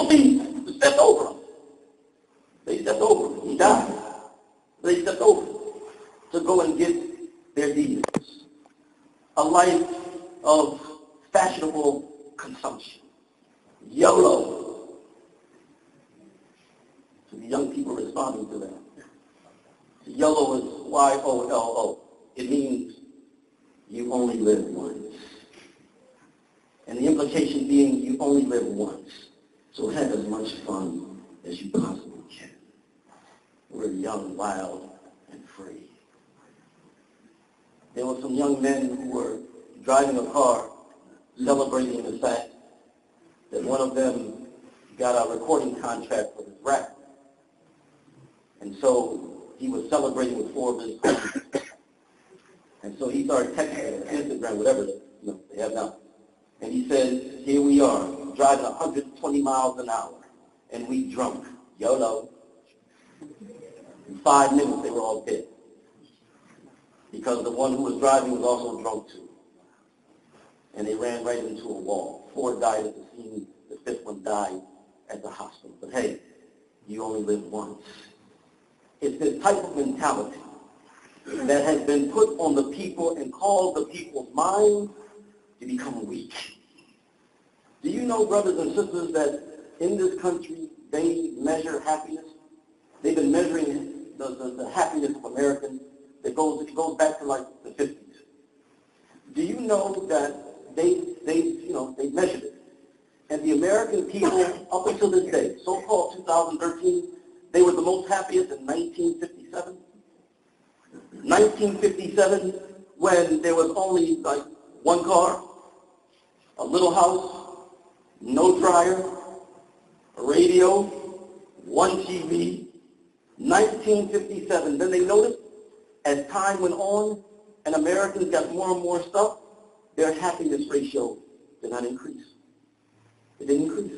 people stepped over him. They stepped over him. He died. They stepped over him to go and get their deeds. A life of fashionable consumption. YOLO. So the young people responding to that. YOLO is YOLO. It means you only live once. And the implication being you only live once. So have as much fun as you possibly can. We're young, wild, and free. There were some young men who were driving a car celebrating the fact that one of them got a recording contract for his rap. And so he was celebrating with 4 of his friends. And so he started texting Instagram, whatever they have now. And he said, here we are, driving 120 miles an hour, and we drunk. YOLO. In 5 minutes, they were all dead. Because the one who was driving was also drunk too. And they ran right into a wall. 4 died at the scene. The 5th one died at the hospital. But hey, you only live once. It's this type of mentality that has been put on the people and caused the people's minds to become weak. Do you know, brothers and sisters, that in this country they measure happiness? They've been measuring the happiness of Americans. It goes back to like the 50s. Do you know that they measured it? And the American people, up until this day, so-called 2013, they were the most happiest in 1957. 1957, when there was only like 1 car, a little house, no dryer, a radio, 1 TV. 1957. Then they noticed as time went on and Americans got more and more stuff, their happiness ratio did not increase. It didn't increase.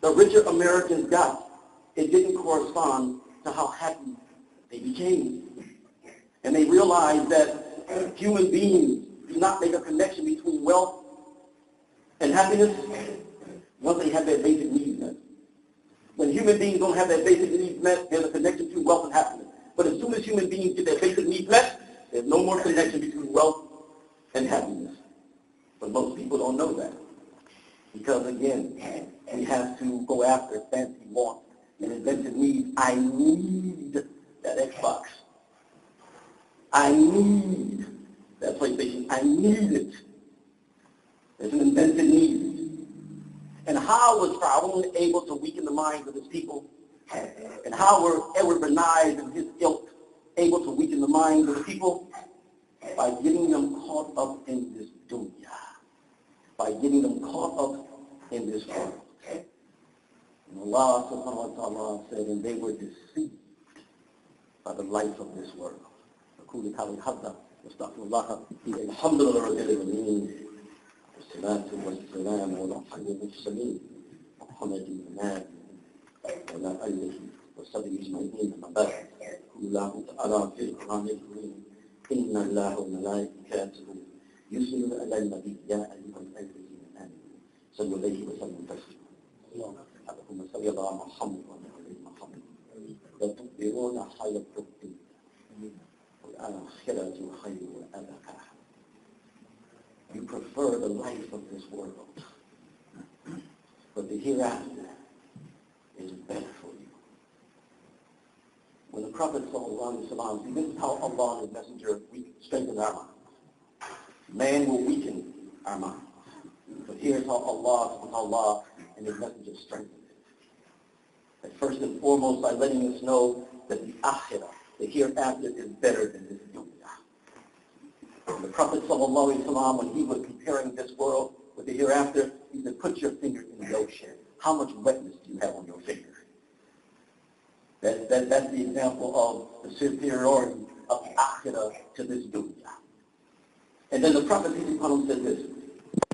The richer Americans got, it didn't correspond to how happy they became. And they realized that human beings do not make a connection between wealth and happiness once they have their basic needs met. When human beings don't have their basic needs met, there's a connection between wealth and happiness. But as soon as human beings get their basic needs met, there's no more connection between wealth and happiness. But most people don't know that. Because again, we have to go after fancy wants and invented needs. I need that Xbox. I need that PlayStation. I need it. It's an invented need. And how was Pharaoh able to weaken the minds of his people? And how were Edward Bernays and his ilk able to weaken the minds of the people? By getting them caught up in this dunya. By getting them caught up in this world. And Allah subhanahu wa ta'ala said, and they were deceived by the life of this world. أقول قولي هذا واستغفر الله الحمد لله رب العالمين والصلاة والسلام على خير المرسلين محمد النبي وعلى آله وصحبه أجمعين أما بعد يقول الله تعالى في القرآن الكريم إن الله وملائكته يصلون على النبي يا أيها الذين آمنوا صلوا عليه وسلموا تسليما اللهم صل على محمد وعلى آل محمد وتكبرون خير التكبير والآخرة خير وأبقى. You prefer the life of this world, but the hereafter is better for you. When the Prophet ﷺ, see, this is how Allah and His Messenger strengthen our minds. Man will weaken our minds. But here's how Allah and His Messenger strengthen it. That first and foremost, by letting us know that the akhirah, the hereafter, is better than this dunya. And the Prophet ﷺ, when he was comparing this world with the hereafter, he said, put your finger in the ocean. How much wetness do you have on your finger? That's the example of the superiority of the akhirah to this dunya. And then the Prophet ﷺ said this.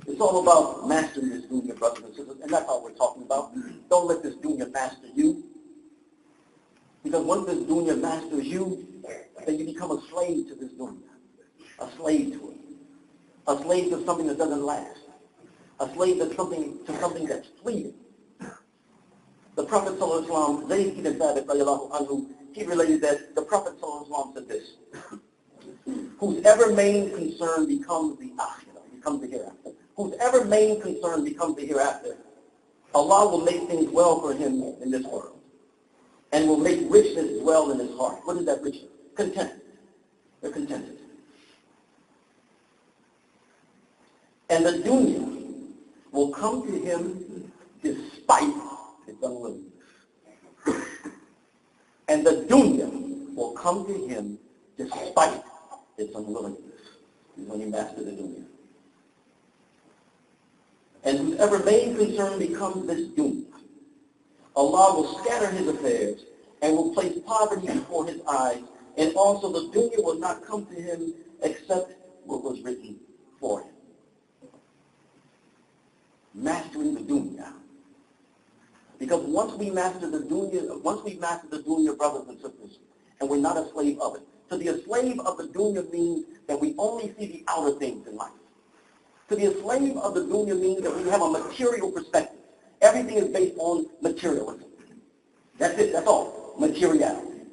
It's all about mastering this dunya, brothers and sisters, and that's all we're talking about. Don't let this dunya master you. Because once this dunya masters you, then you become a slave to this dunya. A slave to it. A slave to something that doesn't last. A slave to something that's fleeting. Prophet ﷺ, Zayd ibn Thabit, radiallahu anhu, he related that the Prophet ﷺ said this: whose ever main concern becomes the akhirah, becomes the hereafter. Whose ever main concern becomes the hereafter, Allah will make things well for him in this world, and will make richness dwell in his heart. What is that richness? Content. They're contented. And the dunya will come to him despite his unwillingness. And the dunya will come to him despite its unwillingness. Is when you master the dunya. And whoever main concern becomes this dunya, Allah will scatter his affairs and will place poverty before his eyes, and also the dunya will not come to him except what was written for him. Mastering the dunya. Because once we master the dunya, brothers and sisters, and we're not a slave of it. To be a slave of the dunya means that we only see the outer things in life. To be a slave of the dunya means that we have a material perspective. Everything is based on materialism. That's it, that's all. Materiality.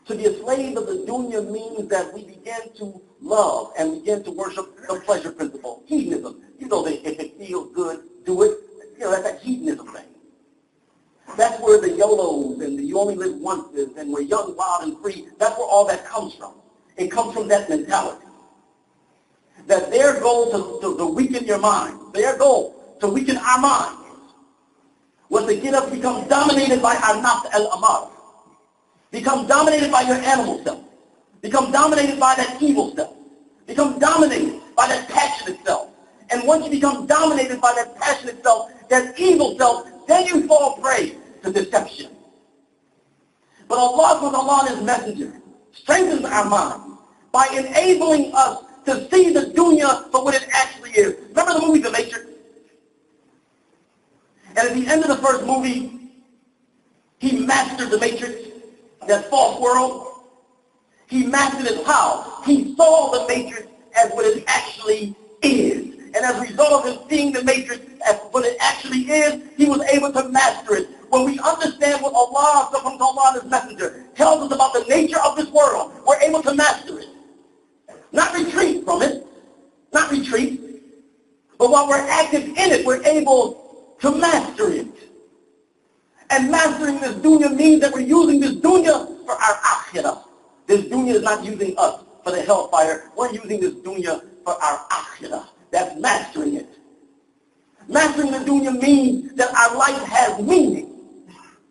To be a slave of the dunya means that we begin to love and begin to worship the pleasure principle. Hedonism. You know that if it feels good, do it. You know, that's that hedonism thing. That's where the YOLOs and the you only live once is, and we're young, wild, and free. That's where all that comes from. It comes from that mentality. That their goal to weaken your mind, their goal to weaken our minds, was to get us to become dominated by our nafs al-amara. Become dominated by your animal self. Become dominated by that evil self. Become dominated by that passionate self. And once you become dominated by that passionate self, that evil self, then you fall prey to deception. But Allah and His Messenger strengthens our mind by enabling us to see the dunya for what it actually is. Remember the movie The Matrix? And at the end of the first movie, he mastered the Matrix, that false world. He mastered it how? He saw the Matrix as what it actually is. And as a result of him seeing the Matrix as what it actually is, he was able to master it. When we understand what Allah and His Messenger tells us about the nature of this world, we're able to master it. Not retreat from it. Not retreat. But while we're active in it, we're able to master it. And mastering this dunya means that we're using this dunya for our akhirah. This dunya is not using us for the hellfire. We're using this dunya for our akhirah. That's mastering it. Mastering the dunya means that our life has meaning.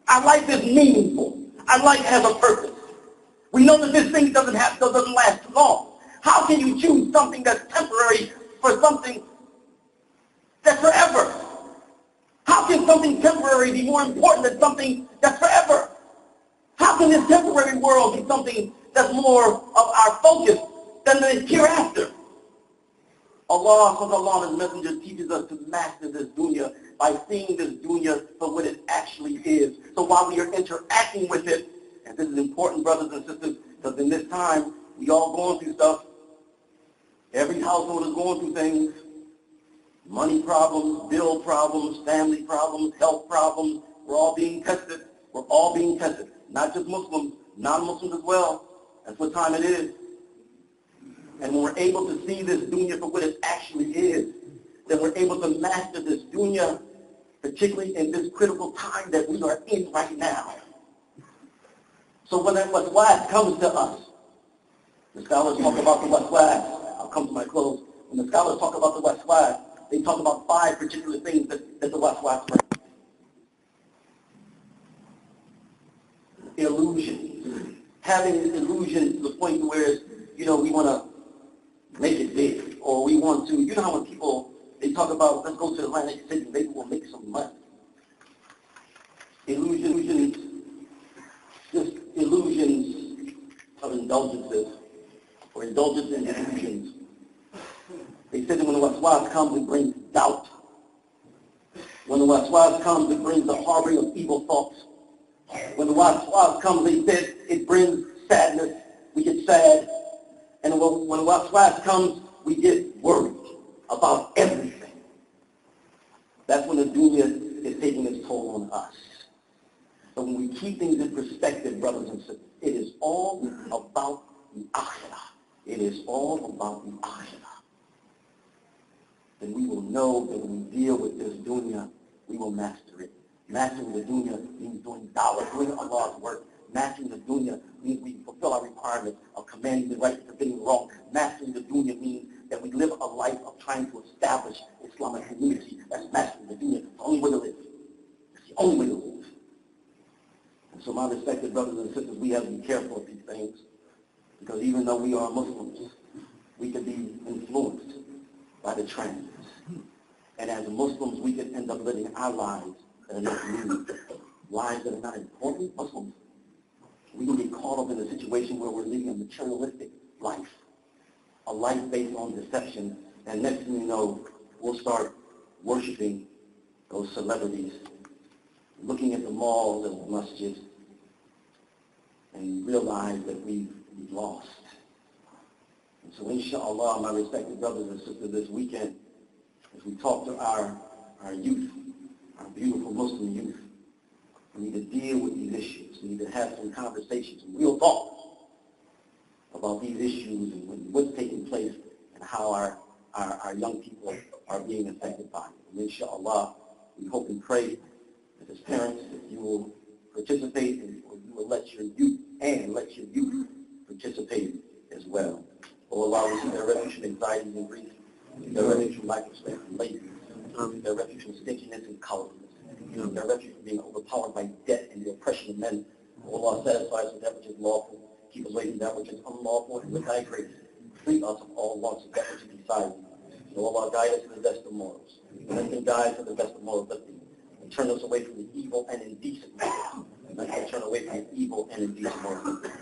Our life is meaningful. Our life has a purpose. We know that this thing doesn't last long. How can you choose something that's temporary for something that's forever? How can something temporary be more important than something that's forever? How can this temporary world be something that's more of our focus than the hereafter? Allah and His Messenger teaches us to master this dunya by seeing this dunya for what it actually is. So while we are interacting with it, and this is important, brothers and sisters, because in this time, we all going through stuff. Every household is going through things. Money problems, bill problems, family problems, health problems. We're all being tested. We're all being tested. Not just Muslims, non-Muslims as well. That's what time it is. And when we're able to see this dunya for what it actually is, then we're able to master this dunya, particularly in this critical time that we are in right now. So when that waswas comes to us, the scholars talk about the waswas. I'll come to my close. When the scholars talk about the waswas, they talk about 5 particular things that the waswas brings. Illusions. Having illusions to the point where, we want to make it big, or we want to, how when people, they talk about, let's go to Atlantic City, maybe we'll make some money. Illusions, just illusions of indulgences, or indulgence in illusions. They said that when the waswas comes, it brings doubt. When the waswas comes, it brings the harboring of evil thoughts. When the waswas comes, they said it brings sadness. We get sad. And when the waswas comes, we get worried about everything. That's when the dunya is taking its toll on us. So when we keep things in perspective, brothers and sisters, it is all about the akhirah. It is all about the akhirah. Then we will know that when we deal with this dunya, we will master it. Mastering the dunya means doing dawah, doing Allah's work. Mastering the dunya means we fulfill our requirements of commanding the right and forbidding the wrong. Mastering the dunya means that we live a life of trying to establish Islamic community. That's mastering the dunya. It's the only way to live. It's the only way to live. And so my respected brothers and sisters, we have to be careful of these things, because even though we are Muslims, we can be influenced by the trends. And as Muslims, we can end up living our lives that are not meaningful, lives that are not important. Muslims, we can get caught up in a situation where we're living a materialistic life, a life based on deception, and next thing you know, we'll start worshiping those celebrities, looking at the malls and the masjids, and realize that we've lost. And so inshallah, my respected brothers and sisters, this weekend, as we talk to our youth, our beautiful Muslim youth, we need to deal with these issues. We need to have some conversations, some real talk about these issues and what's taking place and how our young people are being affected by it. And inshallah, we hope and pray that as parents, that you will participate and you will let your youth participate as well. Oh Allah, we seek their refuge from anxieties and grief. We seek their refuge from lack of strength and laziness. We seek their refuge from stinginess and cowardliness. We seek their refuge from being overpowered by debt and the oppression of men. Oh Allah, satisfy us with that which is lawful. Keep us away from that which is unlawful, and with thy grace, free us of all wants of that which is beside thee. So Allah, guide us to the best of morals. Let them guide to the best of moral lifting. And turn us away from the evil and indecent morals. And let us turn away from the evil and indecent morals.